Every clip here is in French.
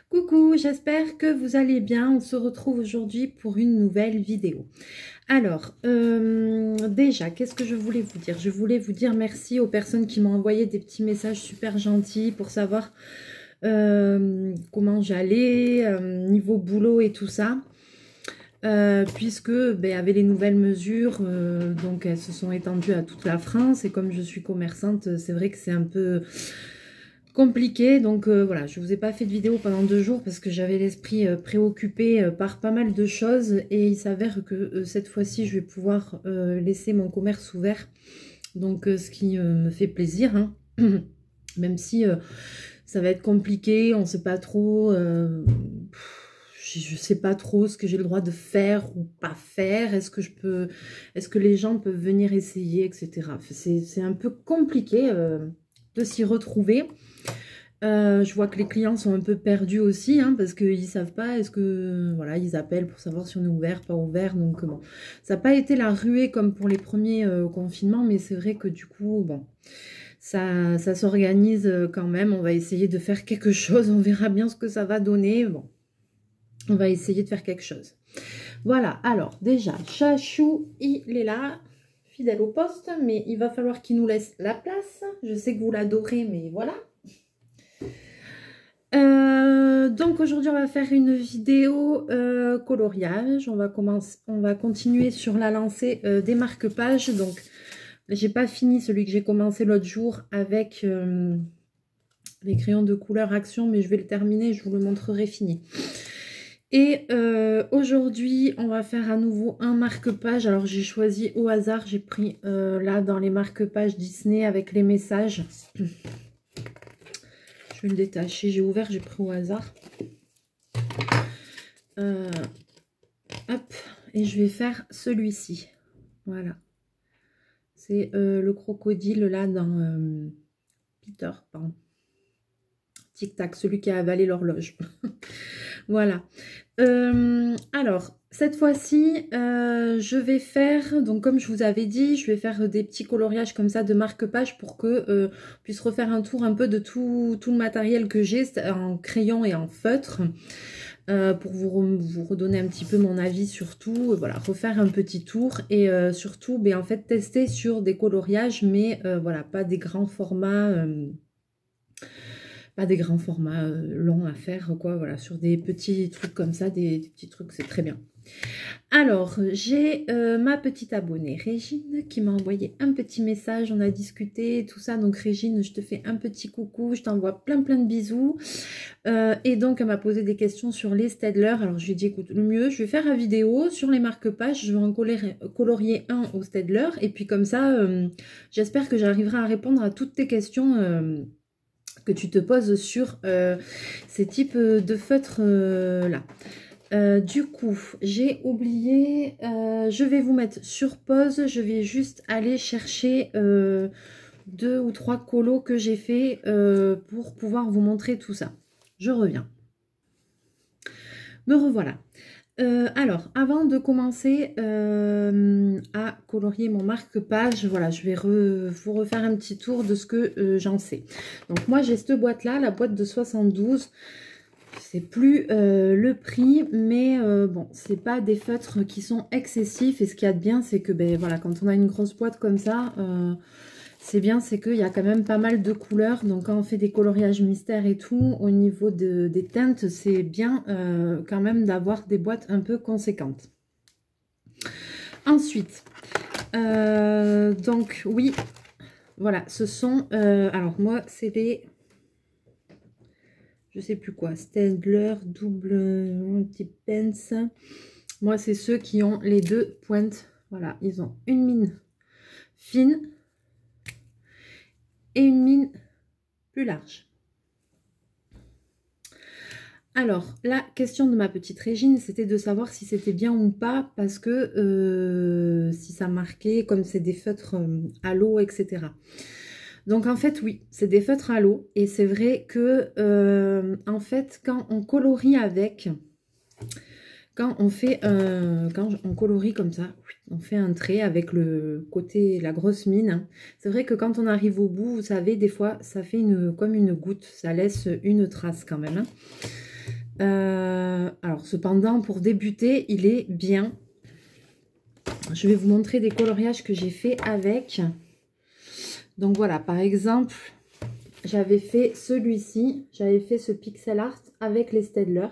Coucou, j'espère que vous allez bien. On se retrouve aujourd'hui pour une nouvelle vidéo. Alors, déjà, qu'est-ce que je voulais vous dire? Je voulais vous dire merci aux personnes qui m'ont envoyé des petits messages super gentils pour savoir comment j'allais, niveau boulot et tout ça. Puisque avec les nouvelles mesures, donc elles se sont étendues à toute la France. Et comme je suis commerçante, c'est vrai que c'est un peu compliqué, donc voilà, je vous ai pas fait de vidéo pendant 2 jours parce que j'avais l'esprit préoccupé par pas mal de choses et il s'avère que cette fois-ci je vais pouvoir laisser mon commerce ouvert, donc ce qui me fait plaisir, hein. Même si ça va être compliqué, on sait pas trop, je sais pas trop ce que j'ai le droit de faire ou pas faire, est-ce que les gens peuvent venir essayer, etc. C'est un peu compliqué de s'y retrouver. Je vois que les clients sont un peu perdus aussi, hein, parce qu'ils ne savent pas, est-ce que voilà, ils appellent pour savoir si on est ouvert, pas ouvert. Donc bon, ça n'a pas été la ruée comme pour les premiers confinements, mais c'est vrai que du coup, bon, ça s'organise quand même. On va essayer de faire quelque chose, on verra bien ce que ça va donner. Bon, on va essayer de faire quelque chose. Voilà, alors déjà, Chachou, il est là, fidèle au poste, mais il va falloir qu'il nous laisse la place. Je sais que vous l'adorez, mais voilà. Donc aujourd'hui on va faire une vidéo coloriage. On va continuer sur la lancée des marque-pages. Donc j'ai pas fini celui que j'ai commencé l'autre jour avec les crayons de couleur Action, mais je vais le terminer, je vous le montrerai fini. Et aujourd'hui on va faire à nouveau un marque-page. Alors j'ai choisi au hasard, j'ai pris là dans les marque-pages Disney avec les messages. Je vais le détacher, j'ai ouvert, j'ai pris au hasard. Hop, et je vais faire celui-ci. Voilà. C'est le crocodile là dans Peter Pan. Tic Tac, celui qui a avalé l'horloge. Voilà. Alors, cette fois-ci, je vais faire, donc comme je vous avais dit, je vais faire des petits coloriages comme ça de marque-page pour que on puisse refaire un tour un peu de tout le matériel que j'ai en crayon et en feutre. Pour vous redonner un petit peu mon avis sur tout, voilà, refaire un petit tour et surtout, en fait, tester sur des coloriages, mais voilà, pas des grands formats, longs à faire, quoi, voilà, sur des petits trucs comme ça, des petits trucs, c'est très bien. Alors, j'ai ma petite abonnée Régine qui m'a envoyé un petit message, on a discuté, tout ça. Donc Régine, je te fais un petit coucou, je t'envoie plein de bisous. Et donc, elle m'a posé des questions sur les Staedtler. Alors, je lui ai dit, écoute, le mieux, je vais faire une vidéo sur les marque-pages, je vais en colorier un au Staedtler. Et puis comme ça, j'espère que j'arriverai à répondre à toutes tes questions que tu te poses sur ces types de feutres là. Du coup, j'ai oublié, je vais vous mettre sur pause, je vais juste aller chercher 2 ou 3 colos que j'ai fait pour pouvoir vous montrer tout ça. Je reviens. Me revoilà. Alors, avant de commencer à colorier mon marque-page, voilà, je vais vous refaire un petit tour de ce que j'en sais. Donc moi, j'ai cette boîte-là, la boîte de 72. C'est plus le prix, mais bon, c'est pas des feutres qui sont excessifs. Et ce qu'il y a de bien, c'est que voilà, quand on a une grosse boîte comme ça, c'est bien, c'est qu'il y a quand même pas mal de couleurs. Donc quand on fait des coloriages mystères et tout, au niveau des teintes, c'est bien quand même d'avoir des boîtes un peu conséquentes. Ensuite, donc oui, voilà, ce sont, alors moi, c'est les... je sais plus quoi, Staedtler, double petit pence. Moi, c'est ceux qui ont les 2 pointes. Voilà, ils ont une mine fine et une mine plus large. Alors, la question de ma petite Régine, c'était de savoir si c'était bien ou pas, parce que si ça marquait, comme c'est des feutres à l'eau, etc. Donc en fait, oui, c'est des feutres à l'eau. Et c'est vrai que, en fait, quand on colorie avec, quand on colorie comme ça, on fait un trait avec le côté, la grosse mine. Hein. C'est vrai que quand on arrive au bout, vous savez, des fois, ça fait comme une goutte. Ça laisse une trace quand même. Hein. Alors, cependant, pour débuter, il est bien. Je vais vous montrer des coloriages que j'ai fait avec. Donc voilà, par exemple, j'avais fait celui-ci. J'avais fait ce pixel art avec les Staedtler.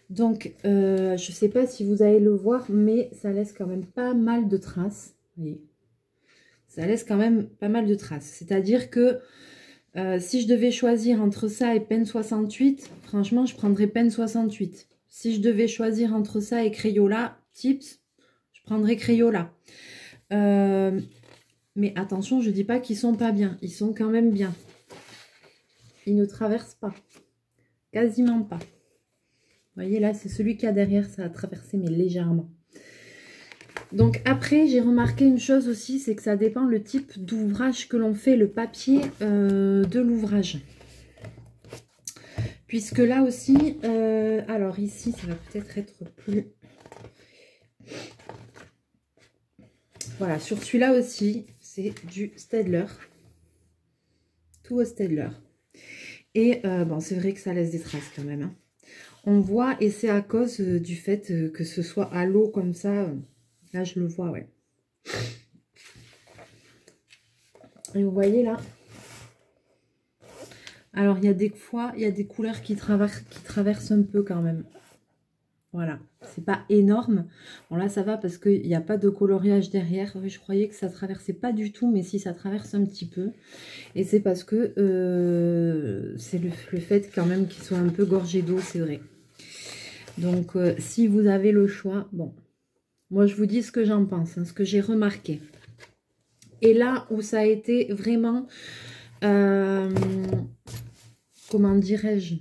Donc, je ne sais pas si vous allez le voir, mais ça laisse quand même pas mal de traces. Vous voyez, ça laisse quand même pas mal de traces. C'est-à-dire que si je devais choisir entre ça et Pen 68, franchement, je prendrais Pen 68. Si je devais choisir entre ça et Crayola Tips, je prendrais Crayola. Mais attention, je ne dis pas qu'ils sont pas bien. Ils sont quand même bien. Ils ne traversent pas. Quasiment pas. Vous voyez, là, c'est celui qu'il y a derrière. Ça a traversé, mais légèrement. Donc après, j'ai remarqué une chose aussi, c'est que ça dépend le type d'ouvrage que l'on fait, le papier de l'ouvrage. Puisque là aussi, alors ici, ça va peut-être être plus... Voilà, sur celui-là aussi, c'est du Staedtler. Tout au Staedtler. Et bon, c'est vrai que ça laisse des traces quand même. Hein. On voit, et c'est à cause du fait que ce soit à l'eau comme ça. Là, je le vois, ouais. Et vous voyez là. Alors, il y a des fois, il y a des couleurs qui traversent un peu quand même. Voilà, c'est pas énorme. Bon là ça va parce qu'il n'y a pas de coloriage derrière. Je croyais que ça traversait pas du tout, mais si ça traverse un petit peu. Et c'est parce que c'est le fait quand même qu'il soit un peu gorgé d'eau, c'est vrai. Donc si vous avez le choix, bon, moi je vous dis ce que j'en pense, hein, ce que j'ai remarqué. Et là où ça a été vraiment, comment dirais-je,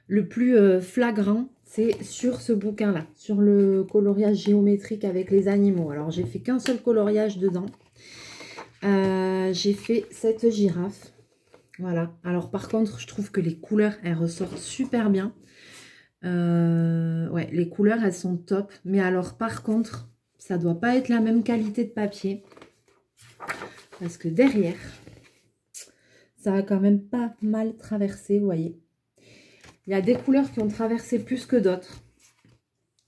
le plus flagrant, c'est sur ce bouquin-là, sur le coloriage géométrique avec les animaux. Alors, j'ai fait qu'un seul coloriage dedans. J'ai fait cette girafe. Voilà. Alors, par contre, je trouve que les couleurs, elles ressortent super bien. Ouais, les couleurs, elles sont top. Mais alors, par contre, ça ne doit pas être la même qualité de papier. Parce que derrière, ça a quand même pas mal traversé, vous voyez. Il y a des couleurs qui ont traversé plus que d'autres.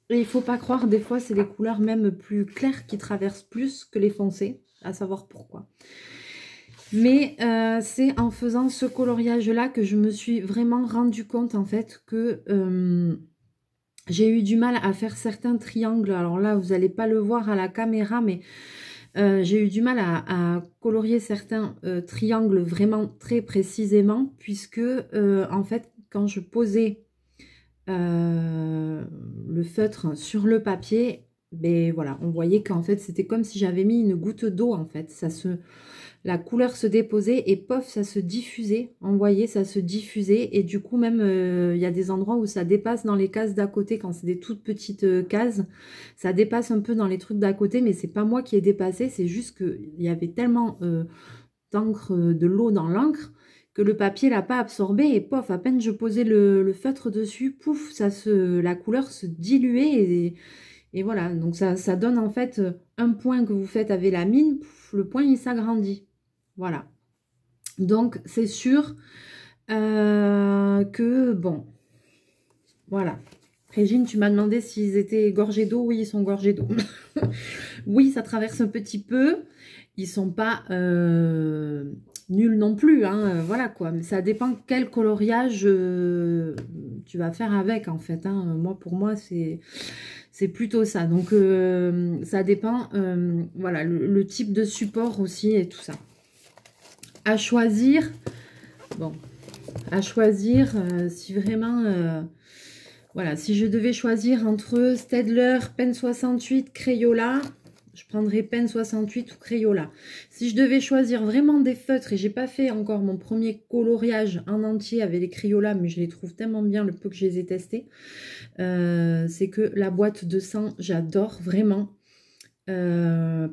Et il ne faut pas croire, des fois, c'est les couleurs même plus claires qui traversent plus que les foncées. À savoir pourquoi. Mais c'est en faisant ce coloriage-là que je me suis vraiment rendu compte, en fait, que j'ai eu du mal à faire certains triangles. Alors là, vous n'allez pas le voir à la caméra, mais j'ai eu du mal à colorier certains triangles vraiment très précisément, puisque, en fait, quand je posais le feutre sur le papier, ben voilà, on voyait qu'en fait c'était comme si j'avais mis une goutte d'eau en fait. La couleur se déposait et pof, ça se diffusait. On voyait, ça se diffusait et du coup même il y a des endroits où ça dépasse dans les cases d'à côté quand c'est des toutes petites cases. Ça dépasse un peu dans les trucs d'à côté, mais c'est pas moi qui ai dépassé, c'est juste qu'il y avait tellement d'encre, de l'eau dans l'encre que le papier l'a pas absorbé et pof, à peine je posais le feutre dessus, pouf, la couleur se diluait et voilà. Donc ça donne en fait un point que vous faites avec la mine, pouf, le point il s'agrandit. Voilà. Donc c'est sûr que bon, voilà. Régine, tu m'as demandé s'ils étaient gorgés d'eau. Oui, ils sont gorgés d'eau. Oui, ça traverse un petit peu. Ils sont pas nuls non plus. Hein, voilà quoi. Mais ça dépend quel coloriage tu vas faire avec en fait. Hein. Moi, pour moi, c'est plutôt ça. Donc, ça dépend. Voilà, le type de support aussi et tout ça. À choisir. Bon, à choisir si vraiment... voilà, si je devais choisir entre Staedtler, Pen 68, Crayola, je prendrais Pen 68 ou Crayola. Si je devais choisir vraiment des feutres, et j'ai pas fait encore mon premier coloriage en entier avec les Crayola, mais je les trouve tellement bien le peu que je les ai testés, c'est que la boîte de 100, j'adore vraiment.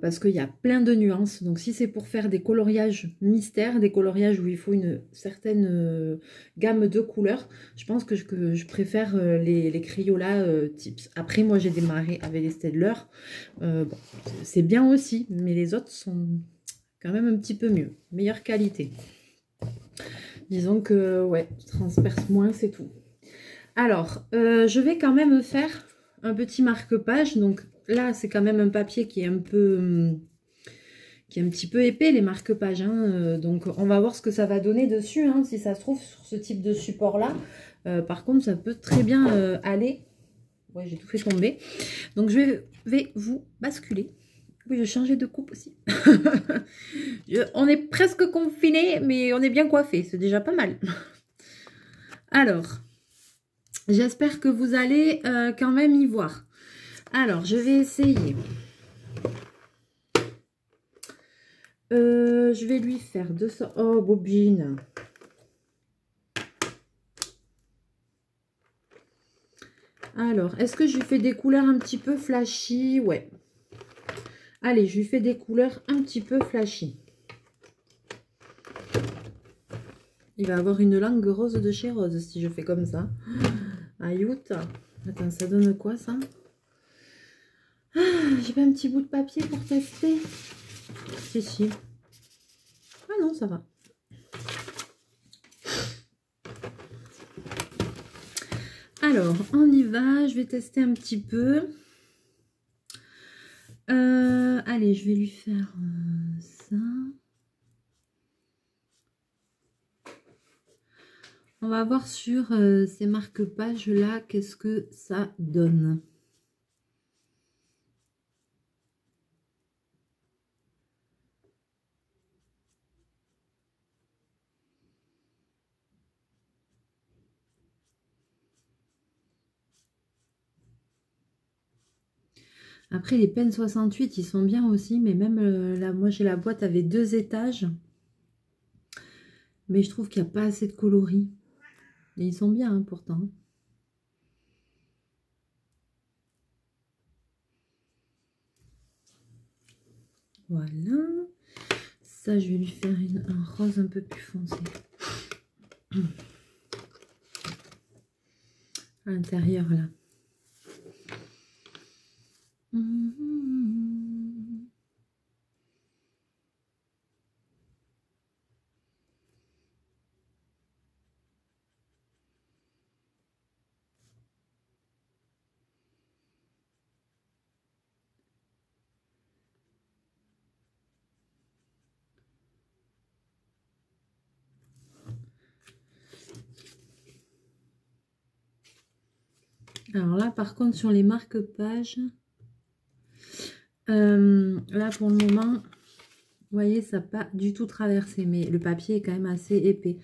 Parce qu'il y a plein de nuances. Donc si c'est pour faire des coloriages mystères, des coloriages où il faut une certaine gamme de couleurs, je pense que je préfère les Crayola Tips. Après moi j'ai démarré avec les Staedtler, bon, c'est bien aussi, mais les autres sont quand même un petit peu mieux, meilleure qualité. Disons que, ouais, tu transperces moins, c'est tout. Alors, je vais quand même faire un petit marque-page. Donc là, c'est quand même un papier qui est un peu... qui est un petit peu épais, les marque-pages. Hein. Donc, on va voir ce que ça va donner dessus, hein, si ça se trouve, sur ce type de support-là. Par contre, ça peut très bien aller. Ouais, j'ai tout fait tomber. Donc, je vais vous basculer. Oui, je vais changer de coupe aussi. On est presque confiné, mais on est bien coiffé. C'est déjà pas mal. Alors, j'espère que vous allez quand même y voir. Alors, je vais essayer. Je vais lui faire 200... Oh, bobine. Alors, est-ce que je lui fais des couleurs un petit peu flashy? Ouais. Allez, je lui fais des couleurs un petit peu flashy. Il va avoir une langue rose de chez Rose si je fais comme ça. Ayout. Attends, ça donne quoi ça? Ah, j'ai pas un petit bout de papier pour tester? Si, si. Ah non, ça va. Alors, on y va. Je vais tester un petit peu. Allez, je vais lui faire ça. On va voir sur ces marque-pages là, qu'est-ce que ça donne. Après, les Pen 68, ils sont bien aussi, mais même là, moi j'ai la boîte avec 2 étages. Mais je trouve qu'il n'y a pas assez de coloris. Et ils sont bien, hein, pourtant. Voilà. Ça, je vais lui faire un rose un peu plus foncé. À l'intérieur, là. Alors là, par contre, sur les marque-pages, là, pour le moment, vous voyez, ça n'a pas du tout traversé, mais le papier est quand même assez épais.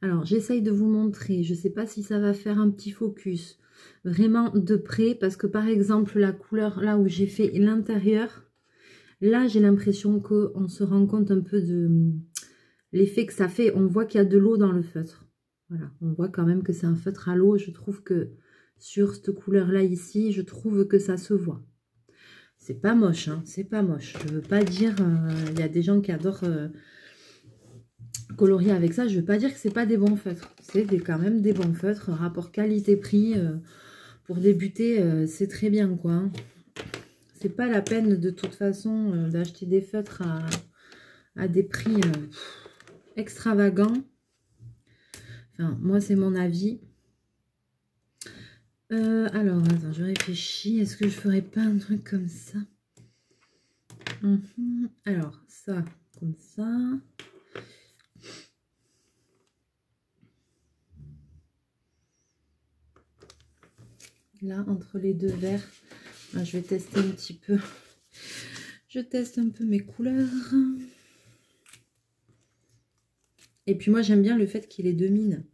Alors, j'essaye de vous montrer. Je ne sais pas si ça va faire un petit focus vraiment de près, parce que par exemple, la couleur, là où j'ai fait l'intérieur, là, j'ai l'impression qu'on se rend compte un peu de l'effet que ça fait. On voit qu'il y a de l'eau dans le feutre. Voilà, on voit quand même que c'est un feutre à l'eau. Je trouve que sur cette couleur-là ici, je trouve que ça se voit. C'est pas moche, hein, c'est pas moche. Je veux pas dire, il y a des gens qui adorent colorier avec ça. Je veux pas dire que c'est pas des bons feutres. C'est quand même des bons feutres. Rapport qualité-prix, pour débuter, c'est très bien, quoi. Hein. C'est pas la peine de toute façon d'acheter des feutres à des prix extravagants. Enfin, moi, c'est mon avis. Alors, attends, je réfléchis. Est-ce que je ferais pas un truc comme ça? Alors, ça, comme ça. Là, entre les deux verres, je vais tester un petit peu. Je teste un peu mes couleurs. Et puis moi, j'aime bien le fait qu'il ait 2 mines.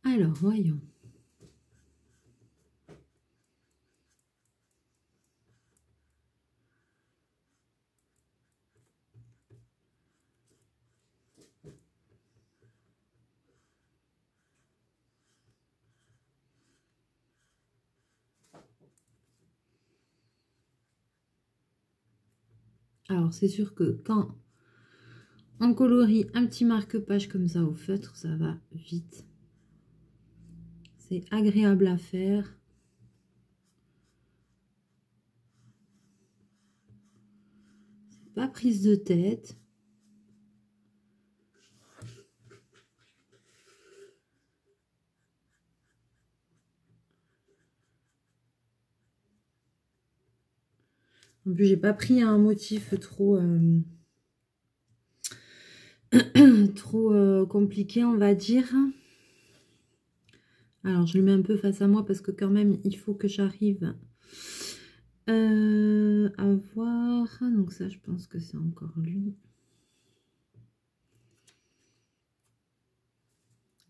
Alors, voyons. Alors, c'est sûr que quand En coloris, un petit marque-page comme ça au feutre, ça va vite. C'est agréable à faire. C'est pas prise de tête. En plus, j'ai pas pris un motif trop trop compliqué, on va dire. Alors, je le mets un peu face à moi parce que quand même, il faut que j'arrive à voir. Donc ça, je pense que c'est encore lui.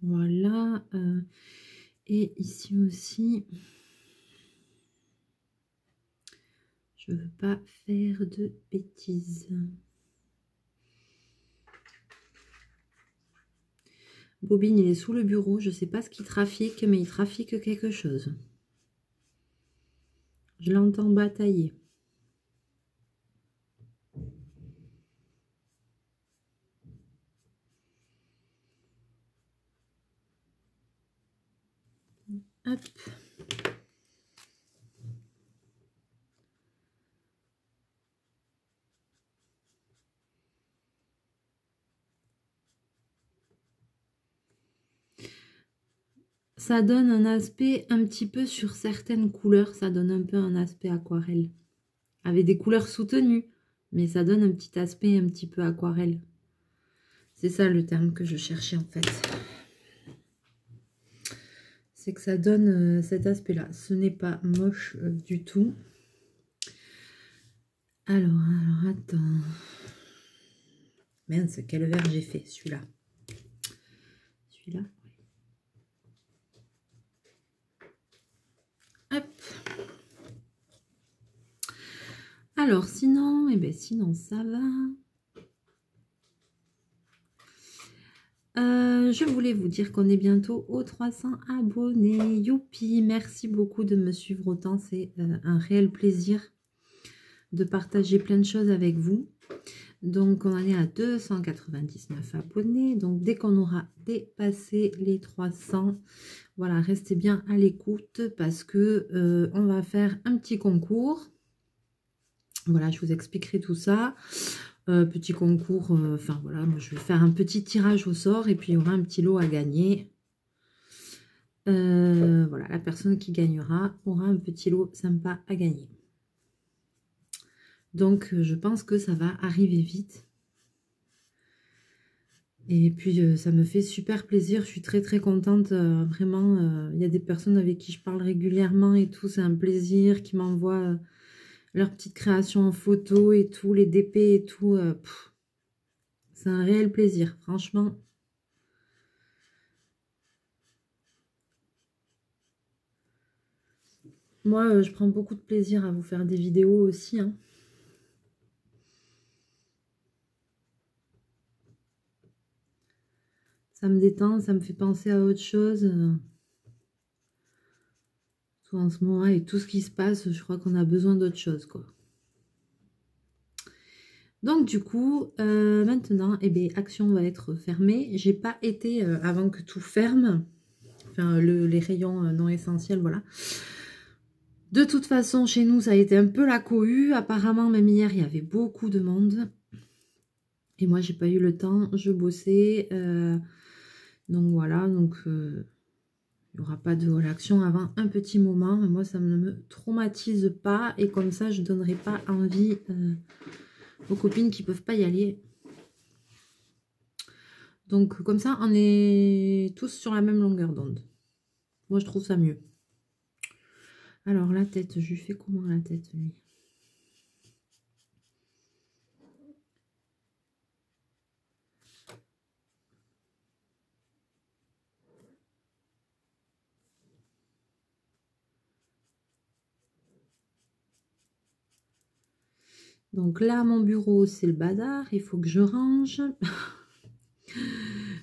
Voilà. Et ici aussi, je veux pas faire de bêtises. Bobine, il est sous le bureau. Je sais pas ce qu'il trafique, mais il trafique quelque chose. Je l'entends batailler. Hop. Ça donne un aspect un petit peu sur certaines couleurs, ça donne un peu un aspect aquarelle. Avec des couleurs soutenues, mais ça donne un petit aspect un petit peu aquarelle. C'est ça le terme que je cherchais en fait. C'est que ça donne cet aspect-là. Ce n'est pas moche du tout. Alors, attends. Mince, quel vert j'ai fait, celui-là. Celui-là. Hop. Alors, sinon, sinon, ça va. Je voulais vous dire qu'on est bientôt aux 300 abonnés. Youpi! Merci beaucoup de me suivre autant. C'est un réel plaisir de partager plein de choses avec vous. Donc, on en est à 299 abonnés. Donc, dès qu'on aura dépassé les 300, voilà, restez bien à l'écoute parce que on va faire un petit concours. Voilà, je vous expliquerai tout ça. Petit concours, enfin voilà, moi je vais faire un petit tirage au sort et puis il y aura un petit lot à gagner. Voilà, la personne qui gagnera aura un petit lot sympa à gagner. Donc je pense que ça va arriver vite. Et puis ça me fait super plaisir, je suis très très contente, vraiment, il y a des personnes avec qui je parle régulièrement et tout, c'est un plaisir, qui m'envoient leurs petites créations en photo et tout, les DP et tout, c'est un réel plaisir, franchement. Moi, je prends beaucoup de plaisir à vous faire des vidéos aussi, hein. Ça me détend, ça me fait penser à autre chose. En ce moment, avec tout ce qui se passe, je crois qu'on a besoin d'autre chose, quoi. Donc, du coup, maintenant, Action va être fermée. J'ai pas été, avant que tout ferme, enfin, les rayons non essentiels, voilà. De toute façon, chez nous, ça a été un peu la cohue. Apparemment, même hier, il y avait beaucoup de monde. Et moi, j'ai pas eu le temps. Je bossais. Donc, voilà. Donc, il n'y aura pas de réaction avant un petit moment. Moi, ça ne me traumatise pas. Et comme ça, je ne donnerai pas envie aux copines qui ne peuvent pas y aller. Donc, comme ça, on est tous sur la même longueur d'onde. Moi, je trouve ça mieux. Alors, la tête, je lui fais comment la tête, lui? Donc là, mon bureau, c'est le bazar. Il faut que je range.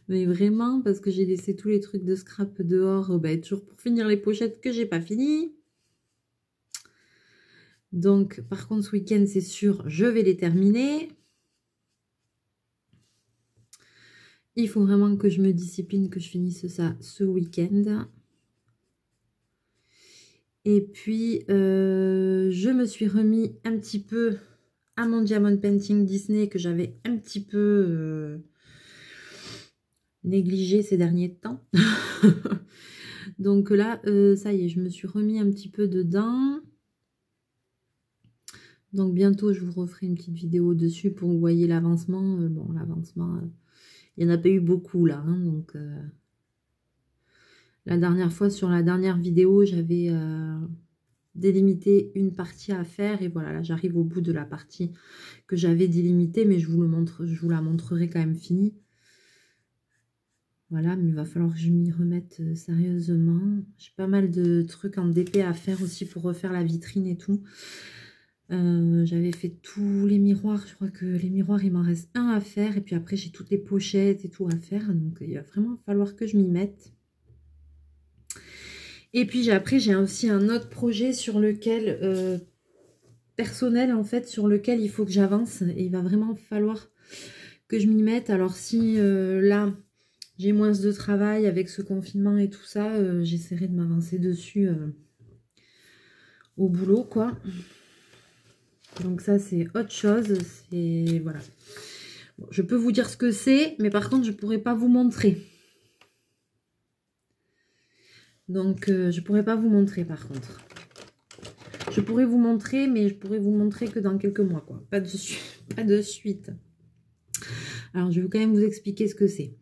Mais vraiment, parce que j'ai laissé tous les trucs de scrap dehors, toujours pour finir les pochettes que j'ai pas fini. Donc, par contre, ce week-end, c'est sûr, je vais les terminer. Il faut vraiment que je me discipline, que je finisse ça ce week-end. Et puis, je me suis remis un petit peu à mon Diamond Painting Disney que j'avais un petit peu négligé ces derniers temps. Donc là, ça y est, je me suis remis un petit peu dedans. Donc bientôt, je vous referai une petite vidéo dessus pour que vous voyez l'avancement. Bon, l'avancement, il n'y en a pas eu beaucoup là. Hein, donc, la dernière fois, sur la dernière vidéo, j'avais délimité une partie à faire. Et voilà, là, j'arrive au bout de la partie que j'avais délimitée. Mais je vous la montrerai quand même finie. Voilà, mais il va falloir que je m'y remette sérieusement. J'ai pas mal de trucs en DP à faire aussi pour refaire la vitrine et tout. J'avais fait tous les miroirs. Je crois que les miroirs, il m'en reste un à faire. Et puis après, j'ai toutes les pochettes et tout à faire. Donc, il va vraiment falloir que je m'y mette. Et puis après, j'ai aussi un autre projet sur lequel, personnel en fait, sur lequel il faut que j'avance. Et il va vraiment falloir que je m'y mette. Alors si là... j'ai moins de travail avec ce confinement et tout ça. J'essaierai de m'avancer dessus au boulot, quoi. Donc ça, c'est autre chose. C'est... voilà. Bon, je peux vous dire ce que c'est, mais par contre, je ne pourrai pas vous montrer. Donc, je ne pourrai pas vous montrer, par contre. Je pourrais vous montrer, mais je pourrais vous montrer que dans quelques mois, quoi. Pas de suite. Alors, je vais quand même vous expliquer ce que c'est.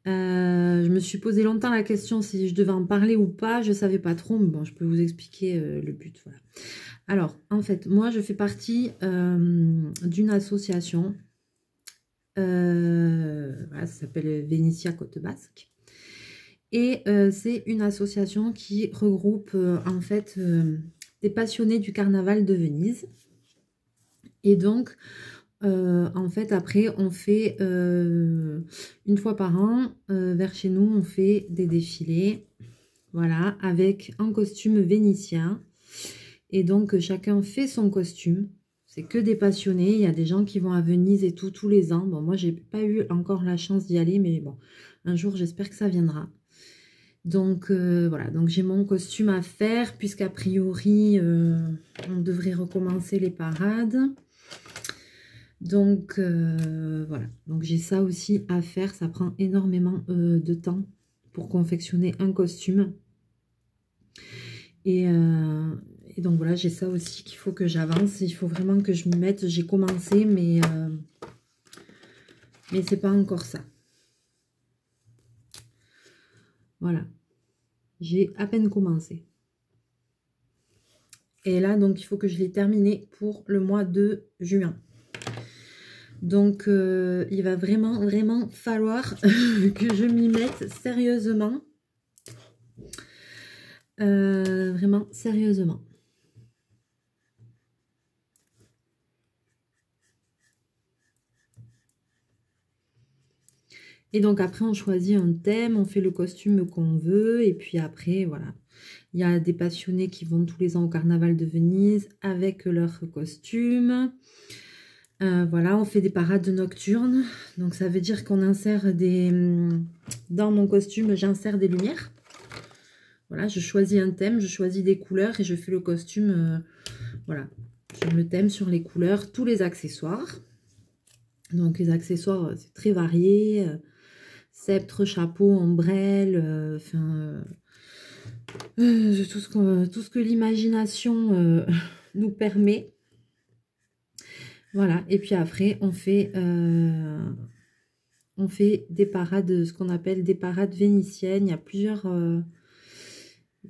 Je me suis posé longtemps la question si je devais en parler ou pas. Je ne savais pas trop, mais bon, je peux vous expliquer le but. Voilà. Alors, en fait, moi, je fais partie d'une association. Voilà, ça s'appelle Vénitia Côte Basque. Et c'est une association qui regroupe, en fait, des passionnés du carnaval de Venise. Et donc... en fait, après, on fait une fois par an, vers chez nous, on fait des défilés, voilà, avec un costume vénitien. Et donc, chacun fait son costume. C'est que des passionnés. Il y a des gens qui vont à Venise et tout, tous les ans. Bon, moi, j'ai pas eu encore la chance d'y aller, mais bon, un jour, j'espère que ça viendra. Donc, voilà, donc j'ai mon costume à faire, puisqu'a priori, on devrait recommencer les parades. Donc, voilà. Donc, j'ai ça aussi à faire. Ça prend énormément de temps pour confectionner un costume. Et donc, voilà, j'ai ça aussi qu'il faut que j'avance. Il faut vraiment que je m'y mette. J'ai commencé, mais c'est pas encore ça. Voilà. J'ai à peine commencé. Et là, donc, il faut que je l'ai terminé pour le mois de juin. Donc, il va vraiment falloir que je m'y mette sérieusement. Vraiment sérieusement. Et donc, après, on choisit un thème, on fait le costume qu'on veut. Et puis après, voilà. Il y a des passionnés qui vont tous les ans au Carnaval de Venise avec leur costume. Voilà, on fait des parades nocturnes. Donc, ça veut dire qu'on insère des... Dans mon costume, j'insère des lumières. Voilà, je choisis un thème, je choisis des couleurs et je fais le costume, voilà, sur le thème, sur les couleurs, tous les accessoires. Donc, les accessoires, c'est très varié. Sceptre, chapeau, ombrelle, enfin... tout ce que l'imagination nous permet. Voilà, et puis après, on fait des parades, ce qu'on appelle des parades vénitiennes. Il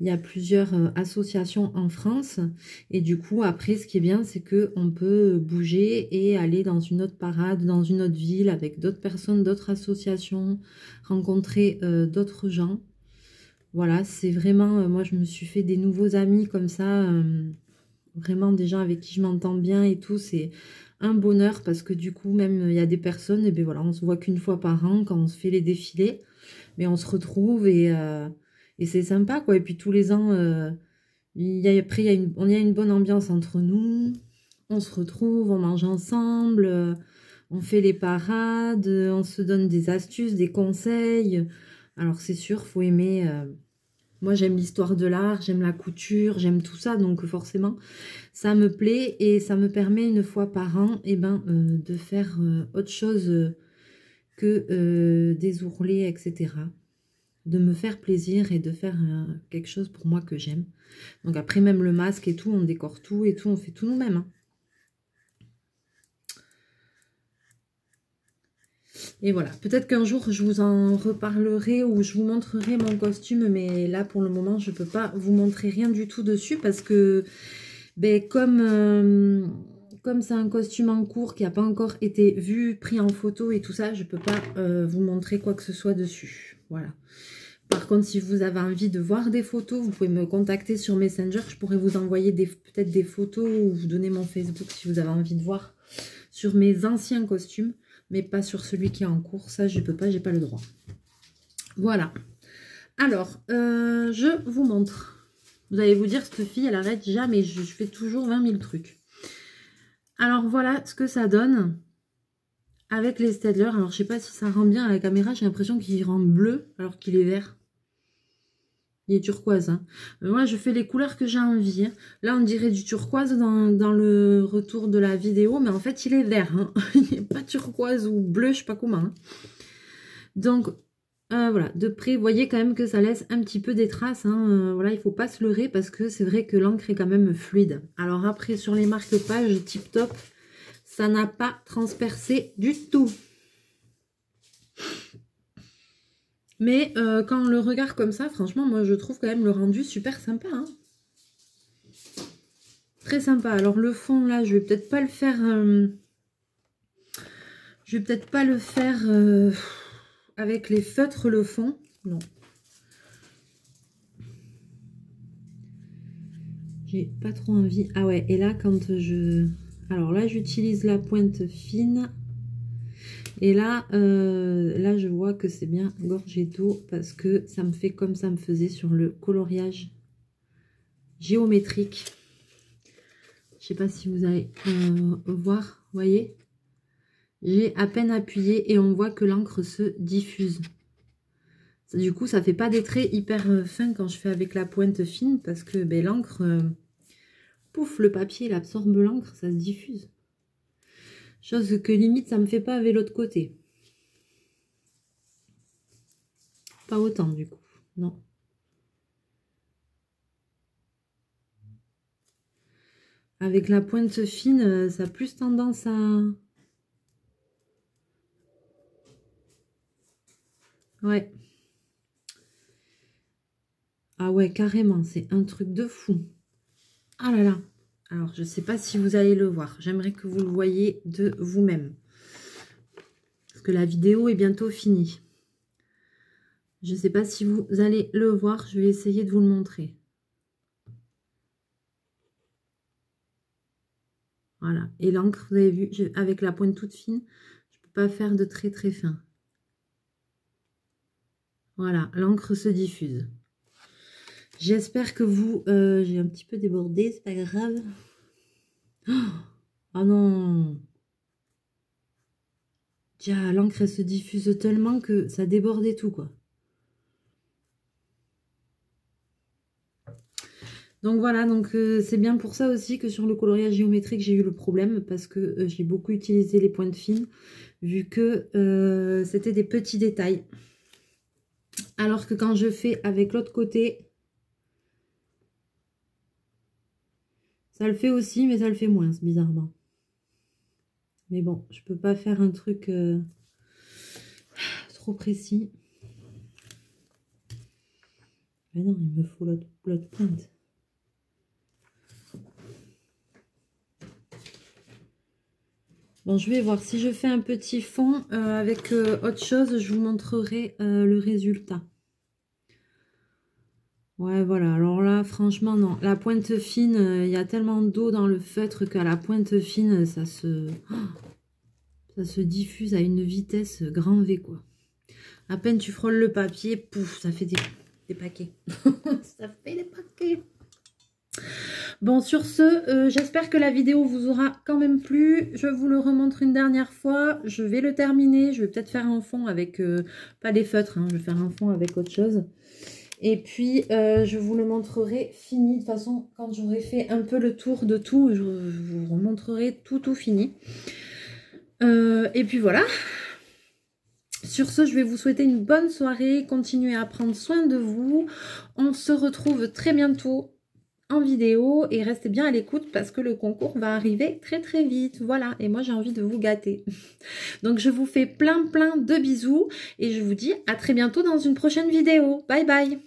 y a plusieurs associations en France. Et du coup, après, ce qui est bien, c'est qu'on peut bouger et aller dans une autre parade, dans une autre ville, avec d'autres personnes, d'autres associations, rencontrer d'autres gens. Voilà, c'est vraiment... moi, je me suis fait des nouveaux amis comme ça. Vraiment des gens avec qui je m'entends bien et tout. C'est un bonheur parce que du coup, même il y a des personnes, et bien voilà, on se voit qu'une fois par an quand on se fait les défilés. Mais on se retrouve et c'est sympa, quoi. Et puis tous les ans, après, on y a une bonne ambiance entre nous. On se retrouve, on mange ensemble. On fait les parades, on se donne des astuces, des conseils. Alors c'est sûr, faut aimer... moi j'aime l'histoire de l'art, j'aime la couture, j'aime tout ça. Donc forcément, ça me plaît et ça me permet une fois par an de faire autre chose que des ourlets, etc. De me faire plaisir et de faire quelque chose pour moi que j'aime. Donc après, même le masque et tout, on décore tout et tout, on fait tout nous-mêmes. Hein. Et voilà, peut-être qu'un jour, je vous en reparlerai ou je vous montrerai mon costume. Mais là, pour le moment, je ne peux pas vous montrer rien du tout dessus parce que, ben, comme c'est un costume en cours qui n'a pas encore été vu, pris en photo et tout ça, je ne peux pas vous montrer quoi que ce soit dessus. Voilà. Par contre, si vous avez envie de voir des photos, vous pouvez me contacter sur Messenger. Je pourrais vous envoyer peut-être des photos ou vous donner mon Facebook si vous avez envie de voir sur mes anciens costumes, mais pas sur celui qui est en cours. Ça, je ne peux pas, j'ai pas le droit. Voilà. Alors, je vous montre. Vous allez vous dire, cette fille, elle arrête jamais. Je fais toujours 20 000 trucs. Alors, voilà ce que ça donne avec les Staedtler. Alors, je sais pas si ça rend bien à la caméra. J'ai l'impression qu'il rend bleu alors qu'il est vert. Il est turquoise. Hein. Moi, je fais les couleurs que j'ai envie. Hein. Là, on dirait du turquoise dans le retour de la vidéo. Mais en fait, il est vert. Hein. Il n'est pas turquoise ou bleu, je sais pas comment. Hein. Donc, voilà. De près, vous voyez quand même que ça laisse un petit peu des traces. Hein. Voilà, il ne faut pas se leurrer parce que c'est vrai que l'encre est quand même fluide. Alors après, sur les marque-pages tip top, ça n'a pas transpercé du tout. Mais quand on le regarde comme ça, franchement, moi, je trouve quand même le rendu super sympa. Hein. Très sympa. Alors, le fond, là, je vais peut-être pas le faire... je vais peut-être pas le faire avec les feutres, le fond. Non. J'ai pas trop envie. Ah ouais, et là, quand je... Alors là, j'utilise la pointe fine. Et là, là, je vois que c'est bien gorgé d'eau parce que ça me fait comme ça me faisait sur le coloriage géométrique. Je sais pas si vous allez voir, vous voyez. J'ai à peine appuyé et on voit que l'encre se diffuse. Du coup, ça fait pas des traits hyper fins quand je fais avec la pointe fine parce que ben, l'encre, pouf, le papier, il absorbe l'encre, ça se diffuse. Chose que limite, ça me fait pas avec l'autre côté. Pas autant du coup, non. Avec la pointe fine, ça a plus tendance à... Ouais. Ah ouais, carrément, c'est un truc de fou. Ah là là. Alors, je ne sais pas si vous allez le voir. J'aimerais que vous le voyiez de vous-même. Parce que la vidéo est bientôt finie. Je ne sais pas si vous allez le voir. Je vais essayer de vous le montrer. Voilà. Et l'encre, vous avez vu, avec la pointe toute fine, je ne peux pas faire de très très fin. Voilà, l'encre se diffuse. J'espère que vous... j'ai un petit peu débordé, c'est pas grave. Oh non! Tiens, l'encre se diffuse tellement que ça débordait tout, quoi. Donc voilà, donc c'est bien pour ça aussi que sur le coloriage géométrique, j'ai eu le problème parce que j'ai beaucoup utilisé les pointes fines vu que c'était des petits détails. Alors que quand je fais avec l'autre côté, ça le fait aussi, mais ça le fait moins, bizarrement. Mais bon, je peux pas faire un truc trop précis. Mais non, il me faut l'autre pointe. Bon, je vais voir si je fais un petit fond avec autre chose, je vous montrerai le résultat. Ouais, voilà. Alors là, franchement, non. La pointe fine, il y a tellement d'eau dans le feutre qu'à la pointe fine, ça se diffuse à une vitesse grand V, quoi. À peine tu frôles le papier, pouf, ça fait des paquets. Ça fait des paquets. Bon, sur ce, j'espère que la vidéo vous aura quand même plu. Je vous le remontre une dernière fois. Je vais le terminer. Je vais peut-être faire un fond avec, pas des feutres, hein, je vais faire un fond avec autre chose. Et puis, je vous le montrerai fini. De toute façon, quand j'aurai fait un peu le tour de tout, je vous remontrerai tout fini. Et puis voilà. Sur ce, je vais vous souhaiter une bonne soirée. Continuez à prendre soin de vous. On se retrouve très bientôt en vidéo et restez bien à l'écoute parce que le concours va arriver très vite. Voilà, et moi j'ai envie de vous gâter. Donc je vous fais plein de bisous et je vous dis à très bientôt dans une prochaine vidéo. Bye bye.